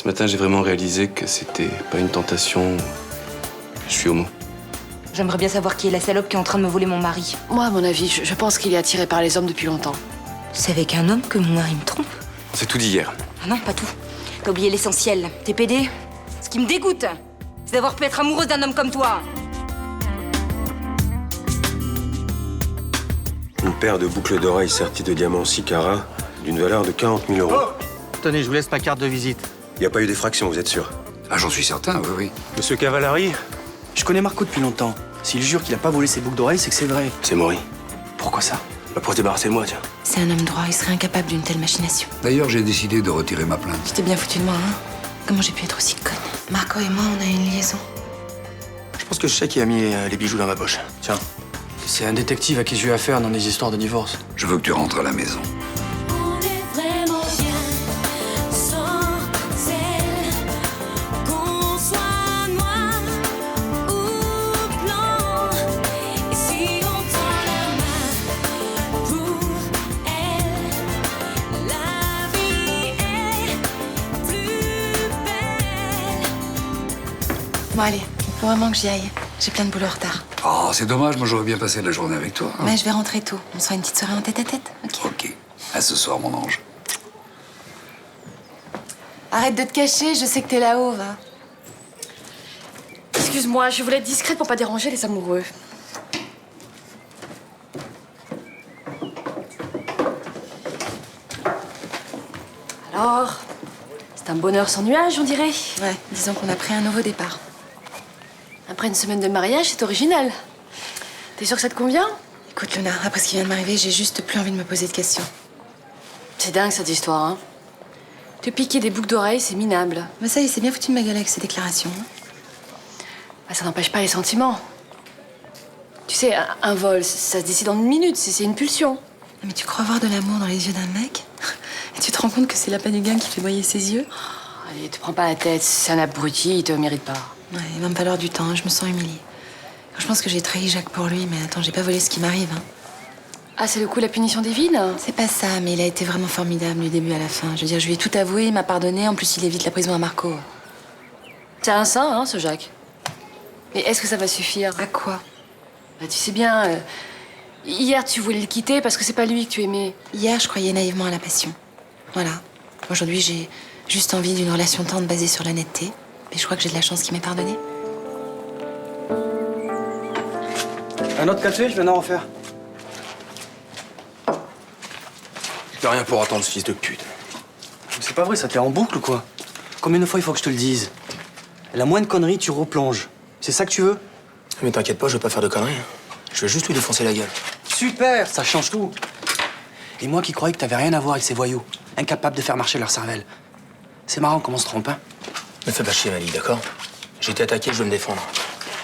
Ce matin, j'ai vraiment réalisé que c'était pas une tentation. Je suis homo. J'aimerais bien savoir qui est la salope qui est en train de me voler mon mari. Moi, à mon avis, je pense qu'il est attiré par les hommes depuis longtemps. C'est avec un homme que mon mari me trompe? C'est tout d'hier. Ah non, pas tout. T'as oublié l'essentiel. T'es pédé. Ce qui me dégoûte, c'est d'avoir pu être amoureuse d'un homme comme toi. Une paire de boucles d'oreilles serties de diamants 6 carats d'une valeur de 40 000 euros. Oh, tenez, je vous laisse ma carte de visite. Il n'y a pas eu d'effraction, vous êtes sûr? Ah, j'en suis certain, oui, oui. Monsieur Cavallari? Je connais Marco depuis longtemps. S'il jure qu'il a pas volé ses boucles d'oreilles, c'est que c'est vrai. C'est Maury. Pourquoi ça? Bah pour se débarrasser de moi, tiens. C'est un homme droit, il serait incapable d'une telle machination. D'ailleurs, j'ai décidé de retirer ma plainte. Tu t'es bien foutu de moi, hein? Comment j'ai pu être aussi conne? Marco et moi, on a une liaison. Je pense que je sais qui a mis les bijoux dans ma poche. Tiens. C'est un détective à qui j'ai eu affaire dans des histoires de divorce. Je veux que tu rentres à la maison. On est vraiment bien sans elle. Qu'on soit noir ou blanc. Et si on tend la main pour elle, la vie est plus belle. Bon, allez, il faut vraiment que j'y aille. J'ai plein de boulot en retard. Oh, c'est dommage, moi j'aurais bien passé la journée avec toi. Hein. Mais je vais rentrer tôt. On se fera une petite soirée en tête-à-tête, ok? Ok. À ce soir, mon ange. Arrête de te cacher, je sais que t'es là-haut, va. Excuse-moi, je voulais être discrète pour pas déranger les amoureux. Alors, c'est un bonheur sans nuage, on dirait. Ouais, disons qu'on a pris un nouveau départ. Après une semaine de mariage, c'est original. T'es sûre que ça te convient? Écoute, Luna, après ce qui vient de m'arriver, j'ai juste plus envie de me poser de questions. C'est dingue cette histoire, hein. Te piquer des boucles d'oreilles, c'est minable. Mais ça y est, c'est bien foutu de ma gueule avec ces déclarations. Hein. Bah, ça n'empêche pas les sentiments. Tu sais, un vol, ça se décide en une minute, c'est une pulsion. Mais tu crois voir de l'amour dans les yeux d'un mec? Et tu te rends compte que c'est l'appât du gain qui fait briller ses yeux? Allez, te prends pas la tête, c'est un abruti, il te mérite pas. Ouais, il va me falloir du temps, hein, je me sens humiliée. Je pense que j'ai trahi Jacques pour lui, mais attends, j'ai pas volé ce qui m'arrive. Hein. Ah, c'est le coup de la punition divine? C'est pas ça, mais il a été vraiment formidable du début à la fin. Je veux dire, je lui ai tout avoué, il m'a pardonné, en plus il évite la prison à Marco. C'est un saint, hein, ce Jacques. Mais est-ce que ça va suffire? À quoi? Bah, tu sais bien, hier tu voulais le quitter parce que c'est pas lui que tu aimais. Hier, je croyais naïvement à la passion. Voilà. Aujourd'hui, j'ai juste envie d'une relation tendre basée sur l'honnêteté. Et je crois que j'ai de la chance qu'il m'ait pardonné. Un autre café, je viens d'en refaire. T'as rien pour attendre ce fils de pute. Mais c'est pas vrai, ça te l'est en boucle ou quoi? Combien de fois il faut que je te le dise? La moindre connerie, tu replonges. C'est ça que tu veux? Mais t'inquiète pas, je vais pas faire de conneries. Je vais juste lui défoncer la gueule. Super, ça change tout. Et moi qui croyais que t'avais rien à voir avec ces voyous, incapables de faire marcher leur cervelle. C'est marrant comment on se trompe, hein? Ne fais pas chier, Mali, d'accord? J'ai été attaqué, je veux me défendre.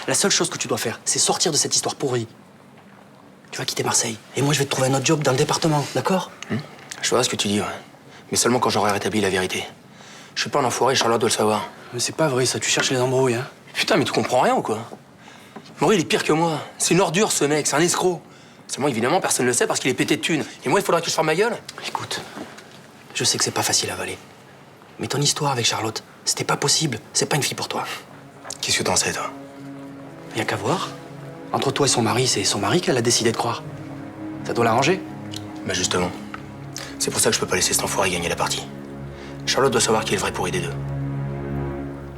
La seule chose que tu dois faire, c'est sortir de cette histoire pourrie. Tu vas quitter Marseille. Et moi, je vais te trouver un autre job dans le département, d'accord? Je vois ce que tu dis, ouais. Mais seulement quand j'aurai rétabli la vérité. Je suis pas un enfoiré, Charlotte doit le savoir. Mais c'est pas vrai, ça. Tu cherches les embrouilles, hein? Putain, mais tu comprends rien ou quoi? Maury, il est pire que moi. C'est une ordure, ce mec, c'est un escroc. Seulement, évidemment, personne ne le sait parce qu'il est pété de thunes. Et moi, il faudra que je ferme ma gueule? Écoute, je sais que c'est pas facile à avaler. Mais ton histoire avec Charlotte, c'était pas possible. C'est pas une fille pour toi. Qu'est-ce que t'en sais, toi? Y a qu'à voir. Entre toi et son mari, c'est son mari qu'elle a décidé de croire. Ça doit l'arranger. Bah justement. C'est pour ça que je peux pas laisser cet enfoiré gagner la partie. Charlotte doit savoir qui est le vrai pourri des deux.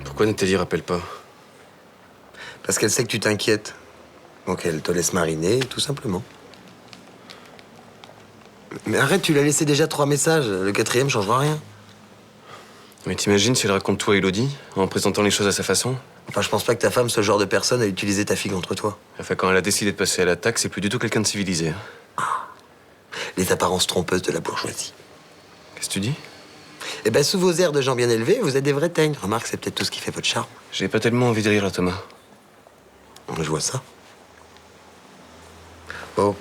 Pourquoi Nathalie rappelle pas? Parce qu'elle sait que tu t'inquiètes. Donc elle te laisse mariner, tout simplement. Mais arrête, tu l'as laissé déjà 3 messages. Le 4e changera rien. Mais t'imagines si elle raconte tout à Elodie, en présentant les choses à sa façon? Enfin, je pense pas que ta femme soit le genre de personne à utiliser ta fille contre toi. Enfin, quand elle a décidé de passer à l'attaque, c'est plus du tout quelqu'un de civilisé. Hein. Les apparences trompeuses de la bourgeoisie. Qu'est-ce que tu dis? Eh ben, sous vos airs de gens bien élevés, vous êtes des vrais teignes. Remarque, c'est peut-être tout ce qui fait votre charme. J'ai pas tellement envie de rire, là, Thomas. Je vois ça. Bon.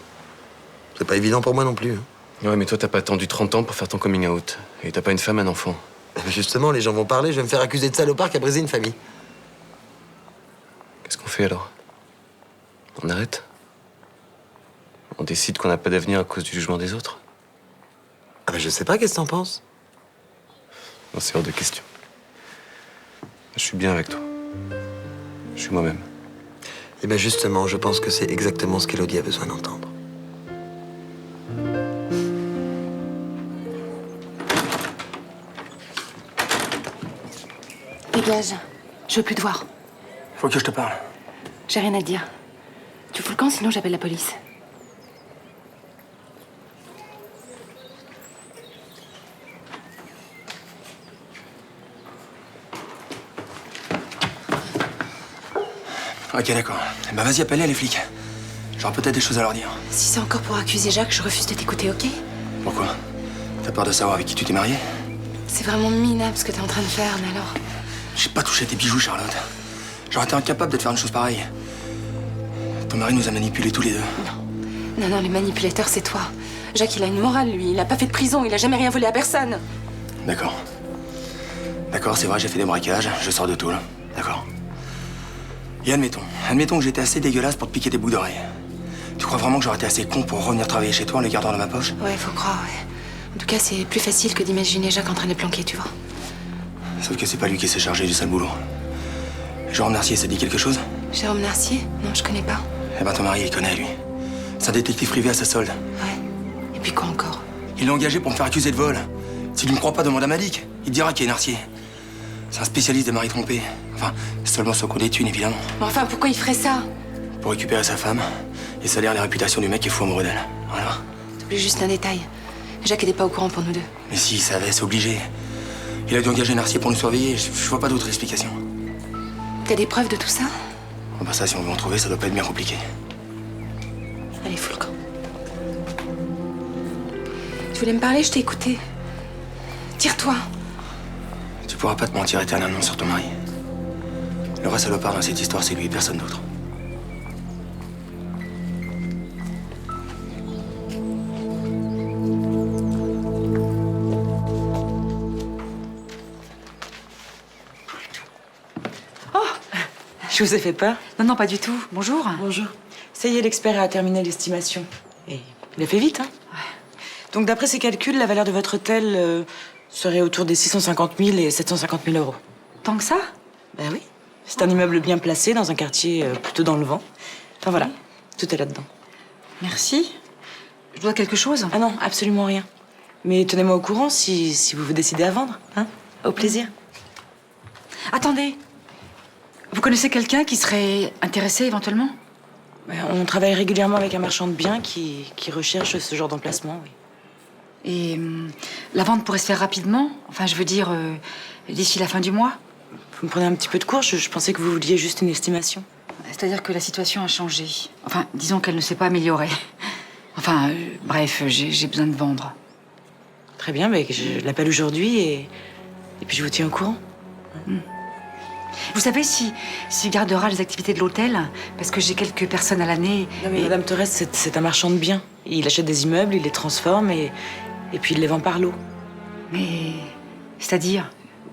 C'est pas évident pour moi non plus. Hein. Ouais, mais toi, t'as pas attendu 30 ans pour faire ton coming out. Et t'as pas une femme, un enfant. Justement, les gens vont parler, je vais me faire accuser de salopard qui a brisé une famille. Qu'est-ce qu'on fait, alors? On arrête? On décide qu'on n'a pas d'avenir à cause du jugement des autres? Ah ben, je sais pas, qu'est-ce que t'en penses? Non, c'est hors de question. suis bien avec toi. Je suis moi-même. Et bien justement, je pense que c'est exactement ce qu'Élodie a besoin d'entendre. Dégage. Je veux plus te voir. Faut que je te parle. J'ai rien à te dire. Tu fous le camp, sinon j'appelle la police. Ok, d'accord. Eh ben vas-y, appelle-les, les flics. J'aurai peut-être des choses à leur dire. Si c'est encore pour accuser Jacques, je refuse de t'écouter, ok? Pourquoi? T'as peur de savoir avec qui tu t'es mariée? C'est vraiment minable ce que t'es en train de faire, mais alors... J'ai pas touché tes bijoux, Charlotte. J'aurais été incapable de te faire une chose pareille. Ton mari nous a manipulés tous les deux. Non, non, le manipulateur, c'est toi. Jacques, il a une morale, lui. Il a pas fait de prison, il a jamais rien volé à personne. D'accord. D'accord, c'est vrai, j'ai fait des braquages, je sors de Toul. D'accord. Et admettons que j'étais assez dégueulasse pour te piquer des boucles d'oreilles. Tu crois vraiment que j'aurais été assez con pour revenir travailler chez toi en les gardant dans ma poche? Ouais, faut croire, ouais. En tout cas, c'est plus facile que d'imaginer Jacques en train de les planquer, tu vois. Sauf que c'est pas lui qui s'est chargé du sale boulot. Jérôme Narcier, ça te dit quelque chose? Jérôme Narcier? Non, je connais pas. Eh ben ton mari, il connaît, lui. C'est un détective privé à sa solde. Ouais. Et puis quoi encore? Il l'a engagé pour me faire accuser de vol. Si tu ne me crois pas, demande à Malik. Il te dira qui est Narcier. C'est un spécialiste des maris trompés. Enfin, seulement sur le coup des thunes, évidemment. Mais enfin, pourquoi il ferait ça? Pour récupérer sa femme et salir la réputation du mec qui est fou amoureux d'elle. Voilà. T'oublies juste un détail. Jacques n'était pas au courant pour nous deux. Mais si, il savait, c'est obligé. Il a dû engager Narcier pour nous surveiller. Je vois pas d'autre explication. T'as des preuves de tout ça? Oh bah ça, si on veut en trouver, ça doit pas être bien compliqué. Allez, fous le camp. Tu voulais me parler, je t'ai écouté. Tire-toi. Tu pourras pas te mentir éternellement sur ton mari. Le vrai salopard dans cette histoire, c'est lui et personne d'autre. Je vous ai fait peur? Non, non, pas du tout. Bonjour. Bonjour. Ça y est, l'expert a terminé l'estimation. Et il a fait vite, hein? Ouais. Donc, d'après ses calculs, la valeur de votre hôtel serait autour des 650 000 et 750 000 euros. Tant que ça? Ben oui. C'est un immeuble bien placé, dans un quartier plutôt dans le vent. Enfin voilà, tout est là-dedans. Merci. Je dois quelque chose? Ah non, absolument rien. Mais tenez-moi au courant si vous vous décidez à vendre, hein? Au plaisir. Attendez. Vous connaissez quelqu'un qui serait intéressé éventuellement? On travaille régulièrement avec un marchand de biens qui recherche ce genre d'emplacement, oui. Et la vente pourrait se faire rapidement? Enfin, je veux dire, d'ici la fin du mois? Vous me prenez un petit peu de cours, je pensais que vous vouliez juste une estimation. C'est-à-dire que la situation a changé. Enfin, disons qu'elle ne s'est pas améliorée. Enfin, bref, j'ai besoin de vendre. Très bien, mais je l'appelle aujourd'hui et puis je vous tiens au courant. Vous savez s'il gardera les activités de l'hôtel? Parce que j'ai quelques personnes à l'année. Non mais Madame Torres, c'est un marchand de biens. Il achète des immeubles, il les transforme et puis il les vend par lot. Mais... c'est-à-dire?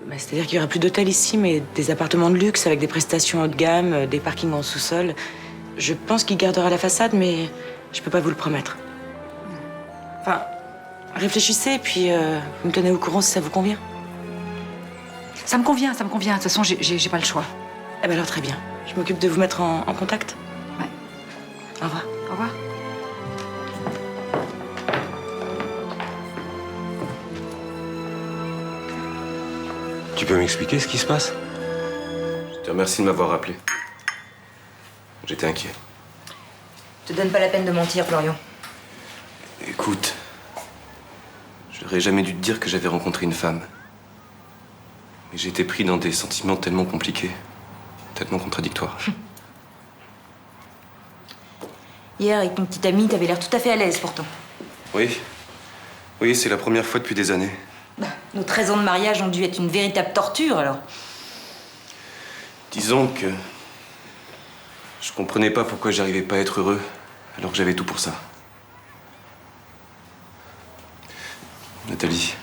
C'est-à-dire qu'il n'y aura plus d'hôtel ici, mais des appartements de luxe avec des prestations haut de gamme, des parkings en sous-sol. Je pense qu'il gardera la façade, mais je peux pas vous le promettre. Enfin, réfléchissez et puis vous me tenez au courant si ça vous convient. Ça me convient, ça me convient. De toute façon, j'ai pas le choix. Eh ben alors très bien. Je m'occupe de vous mettre en contact. Ouais. Au revoir. Au revoir. Tu peux m'expliquer ce qui se passe? Je te remercie de m'avoir rappelé. J'étais inquiet. Te donne pas la peine de mentir, Florian. Écoute, je n'aurais jamais dû te dire que j'avais rencontré une femme. Mais j'ai été pris dans des sentiments tellement compliqués, tellement contradictoires. Hier, avec ton petit ami, t'avais l'air tout à fait à l'aise, pourtant. Oui, c'est la première fois depuis des années. Nos 13 ans de mariage ont dû être une véritable torture, alors. Disons que je comprenais pas pourquoi j'arrivais pas à être heureux, alors que j'avais tout pour ça. Nathalie,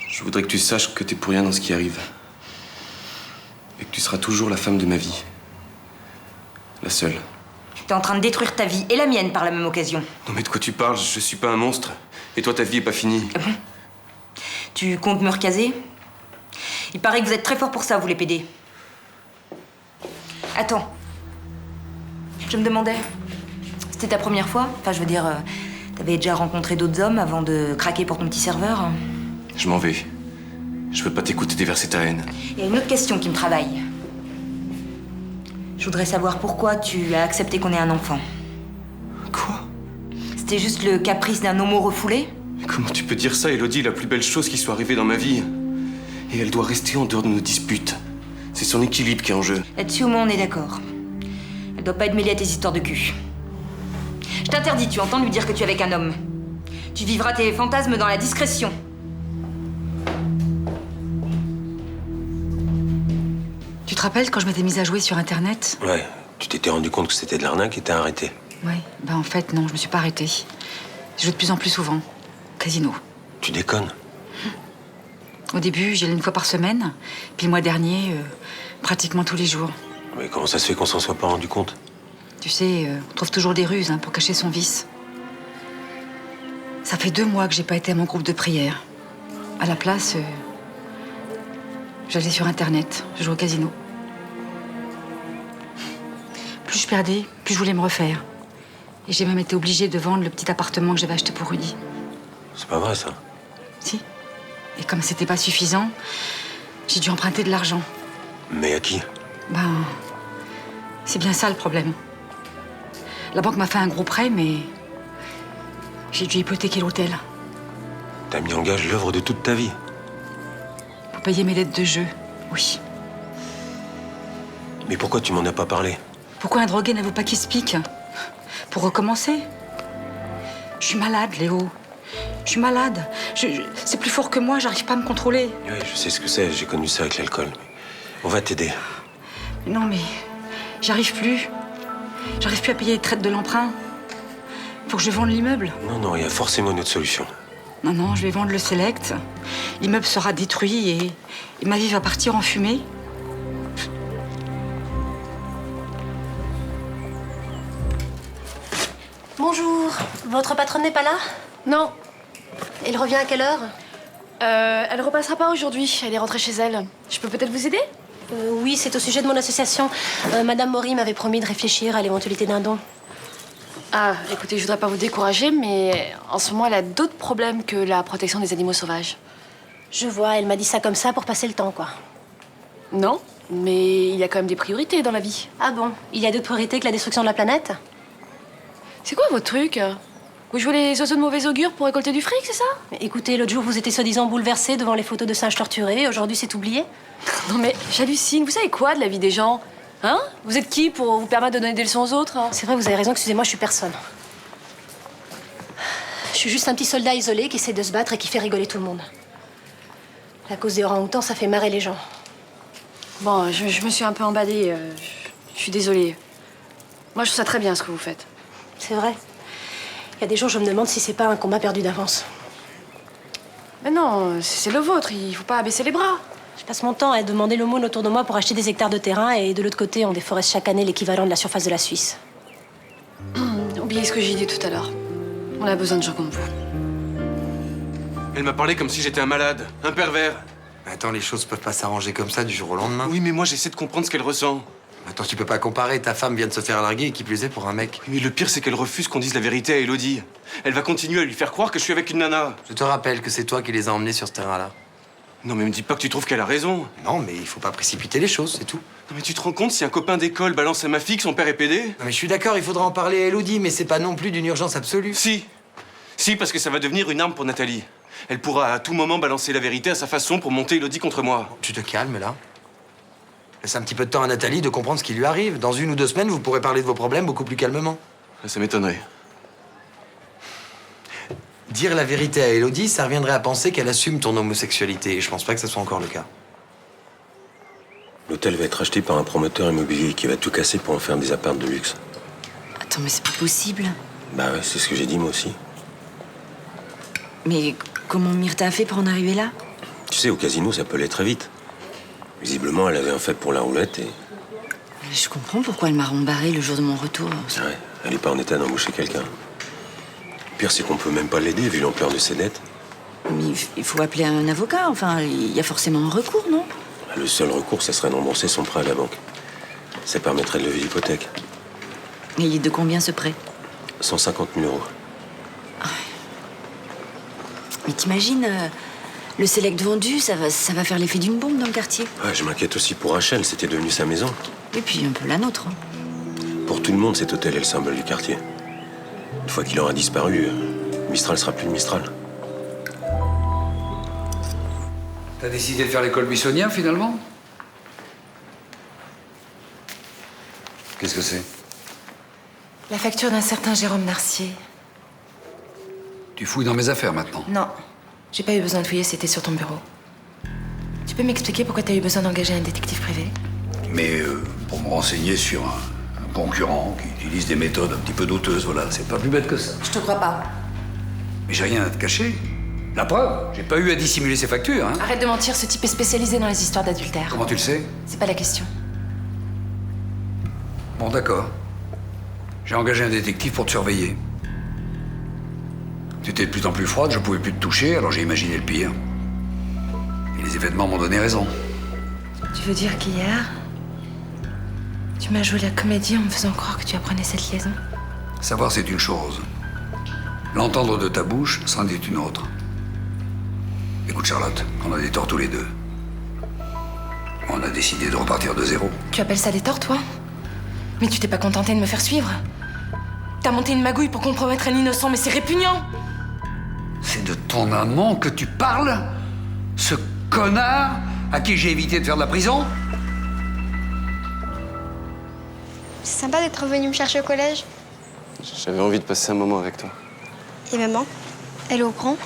je voudrais que tu saches que t'es pour rien dans ce qui arrive. Et que tu seras toujours la femme de ma vie. La seule. T'es en train de détruire ta vie et la mienne par la même occasion. Non mais de quoi tu parles? Je suis pas un monstre. Et toi, ta vie est pas finie. Ah bon? Tu comptes me recaser? Il paraît que vous êtes très fort pour ça, vous les PD. Attends. Je me demandais, c'était ta première fois? Enfin, je veux dire, t'avais déjà rencontré d'autres hommes avant de craquer pour ton petit serveur? Je m'en vais. Je veux pas t'écouter déverser ta haine. Il y a une autre question qui me travaille. Je voudrais savoir pourquoi tu as accepté qu'on ait un enfant. Quoi? C'était juste le caprice d'un homo refoulé? Comment tu peux dire ça, Elodie, la plus belle chose qui soit arrivée dans ma vie? Et elle doit rester en dehors de nos disputes. C'est son équilibre qui est en jeu. Là-dessus, au moins, on est d'accord. Elle doit pas être mêlée à tes histoires de cul. Je t'interdis, tu entends, de lui dire que tu es avec un homme. Tu vivras tes fantasmes dans la discrétion. Tu te rappelles quand je m'étais mise à jouer sur Internet? Ouais, tu t'étais rendu compte que c'était de l'arnaque et t'as arrêté. Ouais, en fait, non, je me suis pas arrêtée. Je joue de plus en plus souvent. Casino. Tu déconnes. Au début, j'y allais une fois par semaine. Puis le mois dernier, pratiquement tous les jours. Mais comment ça se fait qu'on s'en soit pas rendu compte? Tu sais, on trouve toujours des ruses pour cacher son vice. Ça fait 2 mois que j'ai pas été à mon groupe de prière. À la place, j'allais sur Internet, je jouais au casino. Plus je perdais, plus je voulais me refaire. Et j'ai même été obligée de vendre le petit appartement que j'avais acheté pour Rudy. C'est pas vrai, ça. Si. Et comme c'était pas suffisant, j'ai dû emprunter de l'argent. Mais à qui? C'est bien ça le problème. La banque m'a fait un gros prêt, mais j'ai dû hypothéquer l'hôtel. T'as mis en gage l'œuvre de toute ta vie. Pour payer mes dettes de jeu, oui. Mais pourquoi tu m'en as pas parlé? Pourquoi un drogué n'avoue pas qu'il se pique? Pour recommencer? Je suis malade, Léo. Je suis malade. C'est plus fort que moi, j'arrive pas à me contrôler. Oui, je sais ce que c'est, j'ai connu ça avec l'alcool. On va t'aider. Non, mais j'arrive plus. J'arrive plus à payer les traites de l'emprunt. Faut que je vende l'immeuble. Non, il y a forcément une autre solution. Non, je vais vendre le Select. L'immeuble sera détruit et ma vie va partir en fumée. Bonjour, votre patronne n'est pas là? Non. Elle revient à quelle heure? Elle repassera pas aujourd'hui, elle est rentrée chez elle. Je peux peut-être vous aider? Oui, c'est au sujet de mon association. Madame Maury m'avait promis de réfléchir à l'éventualité d'un don. Ah, écoutez, je voudrais pas vous décourager, mais en ce moment, elle a d'autres problèmes que la protection des animaux sauvages. Je vois, elle m'a dit ça comme ça pour passer le temps, quoi. Non, mais il y a quand même des priorités dans la vie. Ah bon? Il y a d'autres priorités que la destruction de la planète? C'est quoi votre truc? Vous jouez les oiseaux de mauvais augure pour récolter du fric, c'est ça? Mais écoutez, l'autre jour, vous étiez soi-disant bouleversée devant les photos de singes torturés. Aujourd'hui, c'est oublié? Non mais j'hallucine. Vous savez quoi de la vie des gens? Hein? Vous êtes qui pour vous permettre de donner des leçons aux autres? C'est vrai, vous avez raison, excusez-moi, je suis personne. Je suis juste un petit soldat isolé qui essaie de se battre et qui fait rigoler tout le monde. La cause des orang-outans, ça fait marrer les gens. Bon, je me suis un peu emballée. Je suis désolée. Moi, je trouve ça très bien ce que vous faites. C'est vrai. Il y a des jours, je me demande si c'est pas un combat perdu d'avance. Mais non, c'est le vôtre. Il faut pas abaisser les bras. Je passe mon temps à demander l'aumône autour de moi pour acheter des hectares de terrain et de l'autre côté, on déforeste chaque année l'équivalent de la surface de la Suisse. Oubliez ce que j'ai dit tout à l'heure. On a besoin de gens comme vous. Elle m'a parlé comme si j'étais un malade, un pervers. Attends, les choses peuvent pas s'arranger comme ça du jour au lendemain. Oui, mais moi j'essaie de comprendre ce qu'elle ressent. Attends, tu peux pas comparer. Ta femme vient de se faire larguer et qui plus est pour un mec. Mais le pire, c'est qu'elle refuse qu'on dise la vérité à Elodie. Elle va continuer à lui faire croire que je suis avec une nana. Je te rappelle que c'est toi qui les as emmenés sur ce terrain-là. Non, mais me dis pas que tu trouves qu'elle a raison. Non, mais il faut pas précipiter les choses, c'est tout. Non, mais tu te rends compte si un copain d'école balance à ma fille que son père est pédé? Non, mais je suis d'accord, il faudra en parler à Elodie, mais c'est pas non plus d'une urgence absolue. Si, parce que ça va devenir une arme pour Nathalie. Elle pourra à tout moment balancer la vérité à sa façon pour monter Elodie contre moi. Tu te calmes, là. Laisse un petit peu de temps à Nathalie de comprendre ce qui lui arrive. Dans 1 ou 2 semaines, vous pourrez parler de vos problèmes beaucoup plus calmement. Ça m'étonnerait. Dire la vérité à Elodie, ça reviendrait à penser qu'elle assume ton homosexualité. Et je pense pas que ce soit encore le cas. L'hôtel va être acheté par un promoteur immobilier qui va tout casser pour en faire des apparts de luxe. Attends, mais c'est pas possible. Bah ouais, c'est ce que j'ai dit moi aussi. Mais comment Myrtha a fait pour en arriver là? Tu sais, au casino, ça peut aller très vite. Visiblement, elle avait un fait pour la roulette et... Je comprends pourquoi elle m'a rembarré le jour de mon retour. Ouais, elle est pas en état d'embaucher quelqu'un. Le pire, c'est qu'on peut même pas l'aider, vu l'ampleur de ses dettes. Mais il faut appeler un avocat, enfin, il y a forcément un recours, non? Le seul recours, ça serait de rembourser son prêt à la banque. Ça permettrait de lever l'hypothèque. Et il est de combien ce prêt? 150 000 euros. Mais t'imagines, le Select vendu, ça va faire l'effet d'une bombe dans le quartier. Ouais, je m'inquiète aussi pour Rachel, c'était devenu sa maison. Et puis un peu la nôtre. Pour tout le monde, cet hôtel est le symbole du quartier. Une fois qu'il aura disparu, Mistral sera plus le Mistral. T'as décidé de faire l'école buissonnière, finalement? Qu'est-ce que c'est? La facture d'un certain Jérôme Narcier. Tu fouilles dans mes affaires, maintenant? Non, j'ai pas eu besoin de fouiller, c'était sur ton bureau. Tu peux m'expliquer pourquoi t'as eu besoin d'engager un détective privé? Mais pour me renseigner sur un concurrent qui utilise des méthodes un petit peu douteuses, voilà. C'est pas plus bête que ça. Je te crois pas. Mais j'ai rien à te cacher. La preuve, j'ai pas eu à dissimuler ses factures, hein. Arrête de mentir, ce type est spécialisé dans les histoires d'adultère. Comment tu le sais? C'est pas la question. Bon, d'accord. J'ai engagé un détective pour te surveiller. Tu étais de plus en plus froide, je pouvais plus te toucher, alors j'ai imaginé le pire. Et les événements m'ont donné raison. Tu veux dire qu'hier, tu m'as joué la comédie en me faisant croire que tu apprenais cette liaison? Savoir, c'est une chose. L'entendre de ta bouche, c'en est une autre. Écoute, Charlotte, on a des torts tous les deux. On a décidé de repartir de zéro. Tu appelles ça des torts, toi? Mais tu t'es pas contenté de me faire suivre? T'as monté une magouille pour compromettre un innocent, mais c'est répugnant! C'est de ton amant que tu parles? Ce connard à qui j'ai évité de faire de la prison? C'est sympa d'être venu me chercher au collège. J'avais envie de passer un moment avec toi. Et maman, elle est au courant?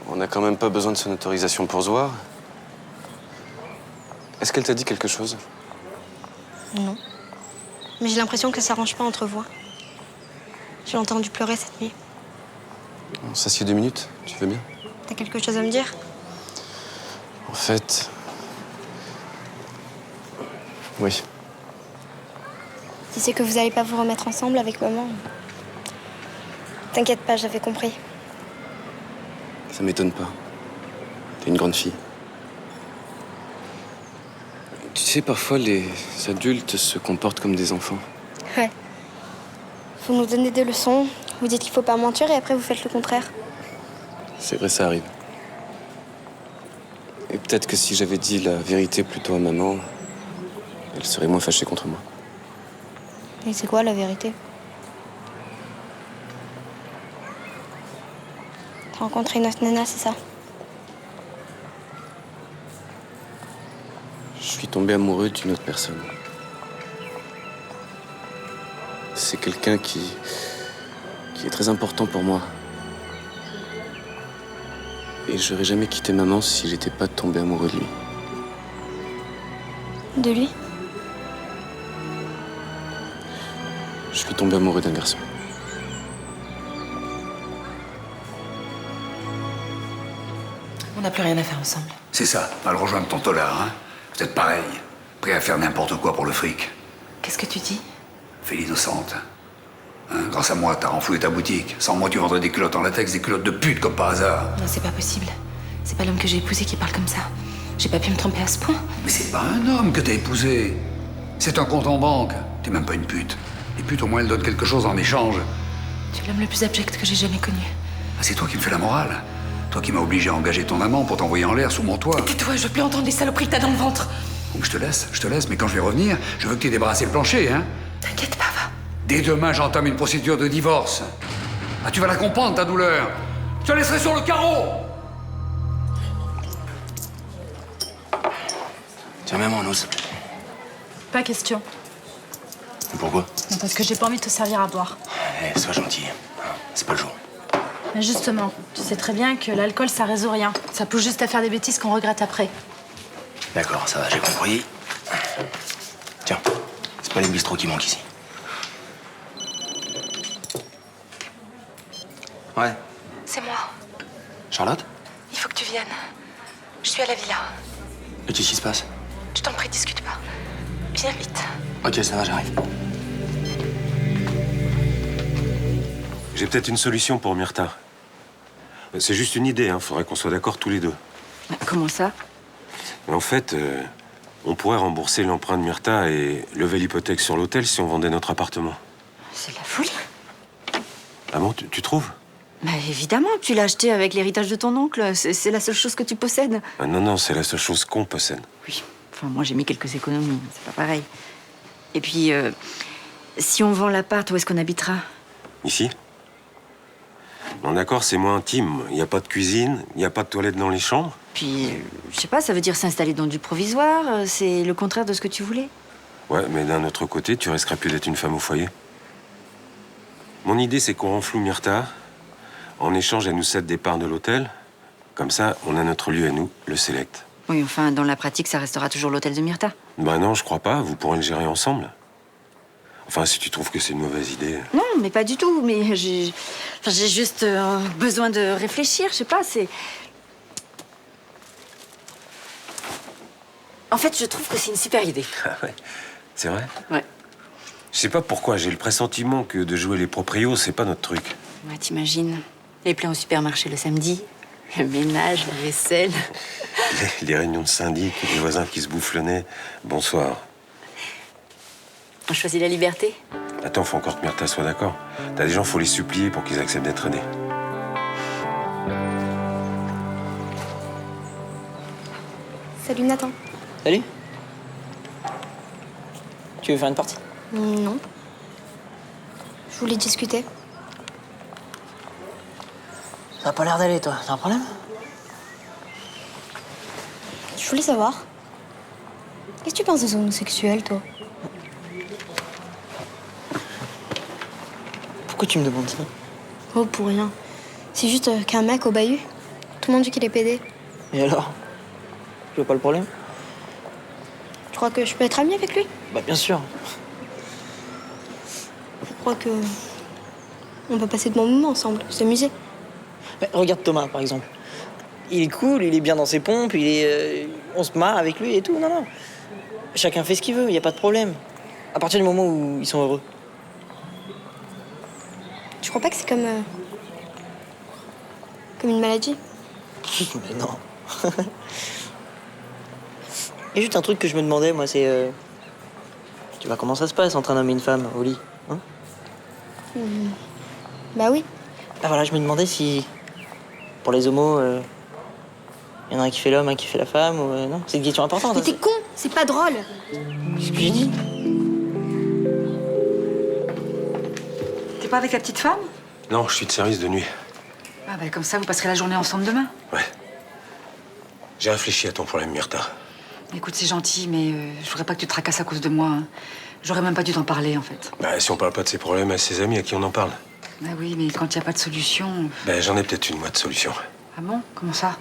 On n'a quand même pas besoin de son autorisation pour se voir. Est-ce qu'elle t'a dit quelque chose? Non. Mais j'ai l'impression que ça s'arrange pas entre vous. J'ai entendu pleurer cette nuit. On s'assied 2 minutes, tu veux bien? T'as quelque chose à me dire? En fait... Oui. Tu sais que vous allez pas vous remettre ensemble avec maman? T'inquiète pas, j'avais compris. Ça m'étonne pas. T'es une grande fille. Tu sais, parfois, les adultes se comportent comme des enfants. Ouais. Vous nous donnez des leçons, vous dites qu'il faut pas mentir et après vous faites le contraire. C'est vrai, ça arrive. Et peut-être que si j'avais dit la vérité plutôt à maman, elle serait moins fâchée contre moi. Et c'est quoi la vérité? T'as rencontré une autre nana, c'est ça? Je suis tombé amoureux d'une autre personne. C'est quelqu'un qui est très important pour moi. Et j'aurais jamais quitté maman si j'étais pas tombé amoureux de lui. De lui? Je suis tombé amoureux d'un garçon. On n'a plus rien à faire ensemble. C'est ça, mal rejoindre ton tolard, hein. Vous êtes pareil, prêt à faire n'importe quoi pour le fric. Qu'est-ce que tu dis? Fais l'innocente. Hein, grâce à moi, t'as renfloué ta boutique. Sans moi, tu vendrais des culottes en latex, des culottes de pute comme par hasard. Non, c'est pas possible. C'est pas l'homme que j'ai épousé qui parle comme ça. J'ai pas pu me tromper à ce point. Mais c'est pas un homme que t'as épousé. C'est un compte en banque. T'es même pas une pute. Les putes, au moins, elles donnent quelque chose en échange. Tu es l'homme le plus abject que j'ai jamais connu. Ah, c'est toi qui me fais la morale. Toi qui m'as obligé à engager ton amant pour t'envoyer en l'air sous mon toit. Tais-toi, je veux plus entendre les saloperies que t'as dans le ventre. Donc je te laisse, mais quand je vais revenir, je veux que t'aies débarrassé le plancher, hein. T'inquiète pas, va. Dès demain, j'entame une procédure de divorce. Ah, tu vas la comprendre, ta douleur. Je te laisserai sur le carreau. Tiens, maman, un os. Pas question. Pourquoi? Parce que j'ai pas envie de te servir à boire. Eh, sois gentil. C'est pas le jour. Mais justement, tu sais très bien que l'alcool, ça résout rien. Ça pousse juste à faire des bêtises qu'on regrette après. D'accord, ça va, j'ai compris. Tiens, c'est pas les bistrots qui manquent ici. Ouais. C'est moi. Charlotte? Il faut que tu viennes. Je suis à la villa. Et qu'est-ce qui se passe? Je t'en prie, discute pas. Viens vite. Ok, ça va, j'arrive. J'ai peut-être une solution pour Myrta. C'est juste une idée, hein. Faudrait qu'on soit d'accord tous les deux. Comment ça? Mais en fait, on pourrait rembourser l'emprunt de Myrta et lever l'hypothèque sur l'hôtel si on vendait notre appartement. C'est de la folie. Ah bon, tu trouves? Bah évidemment, tu l'as acheté avec l'héritage de ton oncle. C'est la seule chose que tu possèdes. Ah non, c'est la seule chose qu'on possède. Oui, enfin moi j'ai mis quelques économies, c'est pas pareil. Et puis, si on vend l'appart, où est-ce qu'on habitera? Ici? Bon, d'accord, c'est moins intime. Il n'y a pas de cuisine, il n'y a pas de toilette dans les chambres. Puis, je sais pas, ça veut dire s'installer dans du provisoire. C'est le contraire de ce que tu voulais. Ouais, mais d'un autre côté, tu risquerais plus d'être une femme au foyer. Mon idée, c'est qu'on renfloue Myrta. En échange, elle nous cède des parts de l'hôtel. Comme ça, on a notre lieu à nous, le Select. Oui, enfin, dans la pratique, ça restera toujours l'hôtel de Myrta. Bah non, je crois pas. Vous pourrez le gérer ensemble. Enfin, si tu trouves que c'est une mauvaise idée. Non, mais pas du tout. Mais j'ai juste besoin de réfléchir. Je sais pas, c'est... En fait, je trouve que c'est une super idée. Ah ouais, c'est vrai? Ouais. Je sais pas pourquoi, j'ai le pressentiment que de jouer les proprios, c'est pas notre truc. Ouais, t'imagines, les plans au supermarché le samedi, le ménage, la vaisselle. Les réunions de syndic, les voisins qui se bouffent le nez. Bonsoir. On choisit la liberté. Attends, faut encore que Myrta soit d'accord. T'as des gens, faut les supplier pour qu'ils acceptent d'être aidés. Salut Nathan. Salut. Tu veux faire une partie? Non. Je voulais discuter. Ça a pas l'air d'aller, toi. T'as un problème? Je voulais savoir. Qu'est-ce que tu penses des homosexuels, toi? Pourquoi tu me demandes ça? Oh, pour rien. C'est juste qu'un mec au bahut. Tout le monde dit qu'il est pédé. Et alors? Tu vois pas le problème? Tu crois que je peux être amie avec lui? Bah bien sûr. Je crois que... on peut passer de bons moments ensemble, s'amuser. Bah, regarde Thomas, par exemple. Il est cool, il est bien dans ses pompes, il est... on se marre avec lui et tout. Non, non. Chacun fait ce qu'il veut, y a pas de problème. À partir du moment où ils sont heureux. Tu crois pas que c'est comme une maladie? Mais non. Il y a juste un truc que je me demandais, moi, c'est... Tu vois comment ça se passe entre un homme et une femme au lit, hein? Bah oui. Ah voilà, je me demandais si... Pour les homos, y en a un qui fait l'homme, un qui fait la femme, ou... non, c'est une question importante. Mais hein, t'es con, c'est pas drôle. c'est ce que j'ai dit. T'es pas avec la petite femme? Non, je suis de service de nuit. Ah bah comme ça, vous passerez la journée ensemble demain. Ouais. J'ai réfléchi à ton problème, Myrta. Écoute, c'est gentil, mais je voudrais pas que tu te tracasses à cause de moi. Hein. J'aurais même pas dû t'en parler, en fait. Bah, si on parle pas de ses problèmes à ses amis, à qui on en parle? Bah oui, mais quand il n'y a pas de solution... Ben, j'en ai peut-être une, moi, de solution. Ah bon? Comment ça?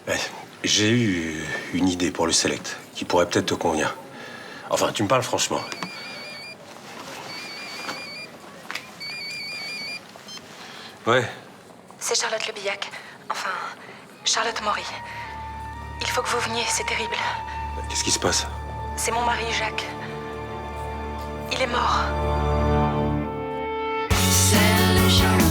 Ouais, j'ai eu une idée pour le Select, qui pourrait peut-être te convenir. Enfin, tu me parles franchement. Ouais. C'est Charlotte Le Billac. Enfin, Charlotte Maury. Il faut que vous veniez, c'est terrible. Qu'est-ce qui se passe? C'est mon mari, Jacques. Il est mort. C'est le genre